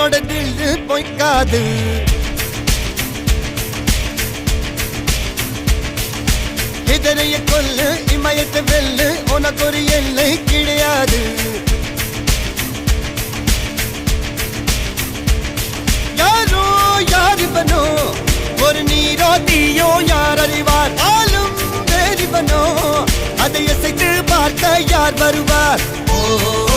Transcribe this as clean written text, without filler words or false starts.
உன்னோட தில்லு பொய்க்காது. இதனைய கொல்லு இமயத்தை வெல்லு உனக்கு ஒரு எல்லை கிடையாது. யாரோ யாரிவனோ ஒரு நீரோ தீயோ யார் அறிவார். ஆளும் வேறிவனோ அதை அசைத்து பார்க்க யார் வருவார். ஓ